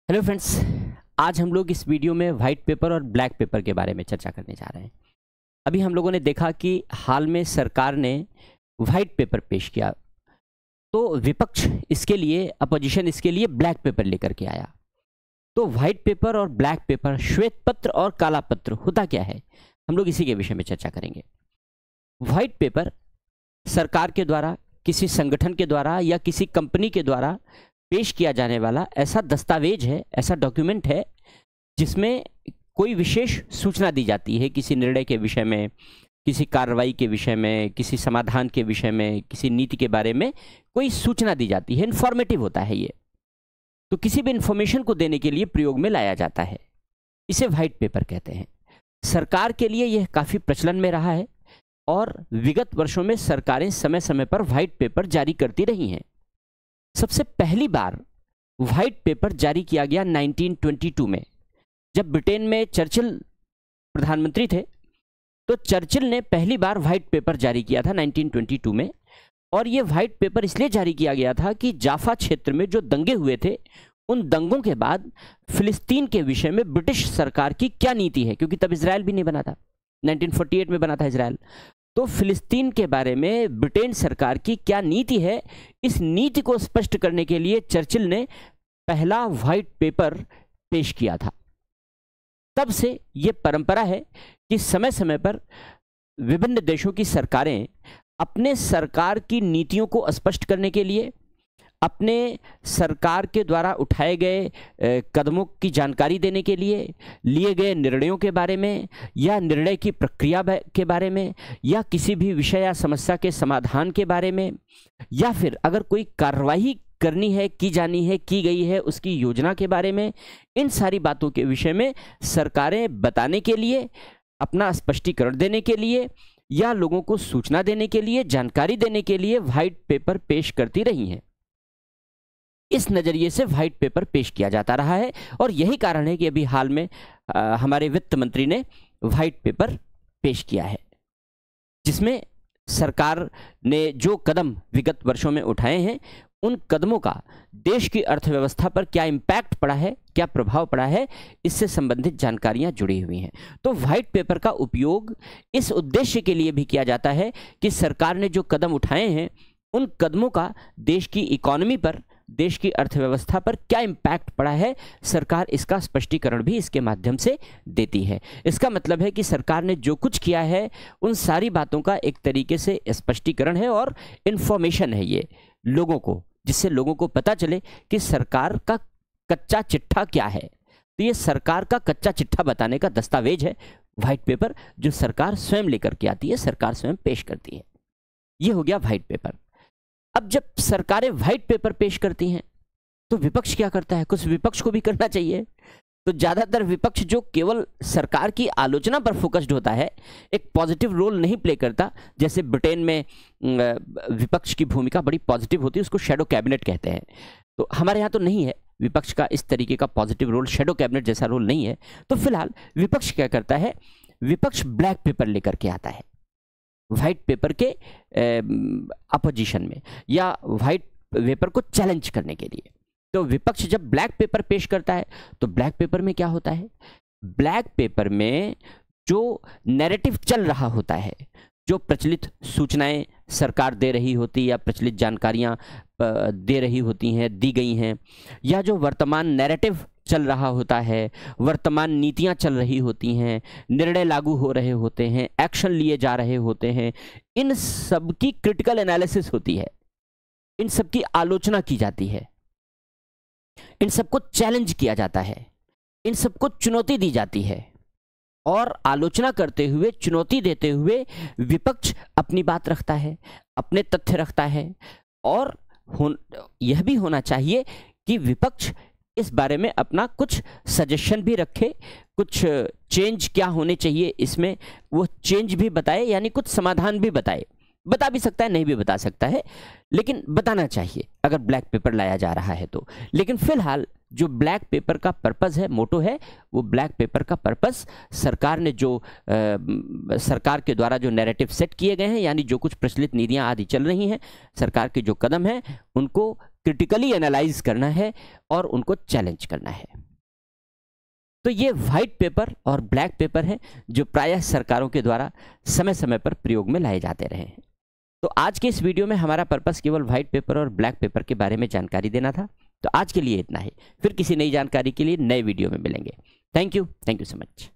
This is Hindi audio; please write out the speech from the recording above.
हेलो फ्रेंड्स, आज हम लोग इस वीडियो में वाइट पेपर और ब्लैक पेपर के बारे में चर्चा करने जा रहे हैं। अभी हम लोगों ने देखा कि हाल में सरकार ने वाइट पेपर पेश किया, तो विपक्ष इसके लिए, अपोजिशन इसके लिए ब्लैक पेपर लेकर के आया। तो वाइट पेपर और ब्लैक पेपर, श्वेत पत्र और काला पत्र होता क्या है, हम लोग इसी के विषय में चर्चा करेंगे। वाइट पेपर सरकार के द्वारा, किसी संगठन के द्वारा या किसी कंपनी के द्वारा पेश किया जाने वाला ऐसा दस्तावेज है, ऐसा डॉक्यूमेंट है जिसमें कोई विशेष सूचना दी जाती है किसी निर्णय के विषय में, किसी कार्रवाई के विषय में, किसी समाधान के विषय में, किसी नीति के बारे में कोई सूचना दी जाती है। इन्फॉर्मेटिव होता है ये, तो किसी भी इंफॉर्मेशन को देने के लिए प्रयोग में लाया जाता है, इसे वाइट पेपर कहते हैं। सरकार के लिए यह काफ़ी प्रचलन में रहा है और विगत वर्षों में सरकारें समय समय पर वाइट पेपर जारी करती रही हैं। सबसे पहली बार वाइट पेपर जारी किया गया 1922 में, जब ब्रिटेन में चर्चिल प्रधानमंत्री थे। तो चर्चिल ने पहली बार वाइट पेपर जारी किया था 1922 में, और ये वाइट पेपर इसलिए जारी किया गया था कि जाफा क्षेत्र में जो दंगे हुए थे, उन दंगों के बाद फिलिस्तीन के विषय में ब्रिटिश सरकार की क्या नीति है, क्योंकि तब इजराइल भी नहीं बना था, 1948 में बना था इजराइल। तो फिलिस्तीन के बारे में ब्रिटेन सरकार की क्या नीति है, इस नीति को स्पष्ट करने के लिए चर्चिल ने पहला वाइट पेपर पेश किया था। तब से ये परंपरा है कि समय समय पर विभिन्न देशों की सरकारें अपने सरकार की नीतियों को स्पष्ट करने के लिए, अपने सरकार के द्वारा उठाए गए कदमों की जानकारी देने के लिए, लिए गए निर्णयों के बारे में या निर्णय की प्रक्रिया के बारे में, या किसी भी विषय या समस्या के समाधान के बारे में, या फिर अगर कोई कार्रवाई करनी है, की जानी है, की गई है, उसकी योजना के बारे में, इन सारी बातों के विषय में सरकारें बताने के लिए, अपना स्पष्टीकरण देने के लिए या लोगों को सूचना देने के लिए, जानकारी देने के लिए वाइट पेपर पेश करती रही हैं। इस नज़रिए से वाइट पेपर पेश किया जाता रहा है, और यही कारण है कि अभी हाल में हमारे वित्त मंत्री ने वाइट पेपर पेश किया है, जिसमें सरकार ने जो कदम विगत वर्षों में उठाए हैं, उन कदमों का देश की अर्थव्यवस्था पर क्या इम्पैक्ट पड़ा है, क्या प्रभाव पड़ा है, इससे संबंधित जानकारियां जुड़ी हुई हैं। तो वाइट पेपर का उपयोग इस उद्देश्य के लिए भी किया जाता है कि सरकार ने जो कदम उठाए हैं, उन कदमों का देश की इकोनॉमी पर, देश की अर्थव्यवस्था पर क्या इम्पैक्ट पड़ा है, सरकार इसका स्पष्टीकरण भी इसके माध्यम से देती है। इसका मतलब है कि सरकार ने जो कुछ किया है, उन सारी बातों का एक तरीके से स्पष्टीकरण है और इन्फॉर्मेशन है ये लोगों को, जिससे लोगों को पता चले कि सरकार का कच्चा चिट्ठा क्या है। तो ये सरकार का कच्चा चिट्ठा बताने का दस्तावेज है वाइट पेपर, जो सरकार स्वयं लेकर के आती है, सरकार स्वयं पेश करती है। ये हो गया वाइट पेपर। अब जब सरकारें वाइट पेपर पेश करती हैं, तो विपक्ष क्या करता है? कुछ विपक्ष को भी करना चाहिए। तो ज़्यादातर विपक्ष जो केवल सरकार की आलोचना पर फोकस्ड होता है, एक पॉजिटिव रोल नहीं प्ले करता। जैसे ब्रिटेन में विपक्ष की भूमिका बड़ी पॉजिटिव होती है, उसको शैडो कैबिनेट कहते हैं। तो हमारे यहाँ तो नहीं है विपक्ष का इस तरीके का पॉजिटिव रोल, शैडो कैबिनेट जैसा रोल नहीं है। तो फिलहाल विपक्ष क्या करता है? विपक्ष ब्लैक पेपर लेकर के आता है वाइट पेपर के अपोजिशन में, या वाइट पेपर को चैलेंज करने के लिए। तो विपक्ष जब ब्लैक पेपर पेश करता है, तो ब्लैक पेपर में क्या होता है? ब्लैक पेपर में जो नैरेटिव चल रहा होता है, जो प्रचलित सूचनाएं सरकार दे रही होती या प्रचलित जानकारियां दे रही होती हैं, दी गई हैं, या जो वर्तमान नैरेटिव चल रहा होता है, वर्तमान नीतियां चल रही होती हैं, निर्णय लागू हो रहे होते हैं, एक्शन लिए जा रहे होते हैं, इन सब की क्रिटिकल एनालिसिस होती है, इन सब की आलोचना की जाती है, इन सबको चैलेंज किया जाता है, इन सबको चुनौती दी जाती है। और आलोचना करते हुए, चुनौती देते हुए विपक्ष अपनी बात रखता है, अपने तथ्य रखता है। और यह भी होना चाहिए कि विपक्ष इस बारे में अपना कुछ सजेशन भी रखे, कुछ चेंज क्या होने चाहिए इसमें, वो चेंज भी बताए, यानी कुछ समाधान भी बताए। बता भी सकता है, नहीं भी बता सकता है, लेकिन बताना चाहिए अगर ब्लैक पेपर लाया जा रहा है तो। लेकिन फिलहाल जो ब्लैक पेपर का पर्पस है, मोटो है, वो ब्लैक पेपर का पर्पस सरकार ने जो सरकार के द्वारा जो नैरेटिव सेट किए गए हैं, यानी जो कुछ प्रचलित नीतियां आदि चल रही हैं, सरकार के जो कदम हैं, उनको क्रिटिकली एनालाइज करना है और उनको चैलेंज करना है। तो ये व्हाइट पेपर और ब्लैक पेपर है जो प्रायः सरकारों के द्वारा समय समय पर प्रयोग में लाए जाते रहे हैं। तो आज के इस वीडियो में हमारा पर्पस केवल व्हाइट पेपर और ब्लैक पेपर के बारे में जानकारी देना था। तो आज के लिए इतना ही, फिर किसी नई जानकारी के लिए नए वीडियो में मिलेंगे। Thank you so much.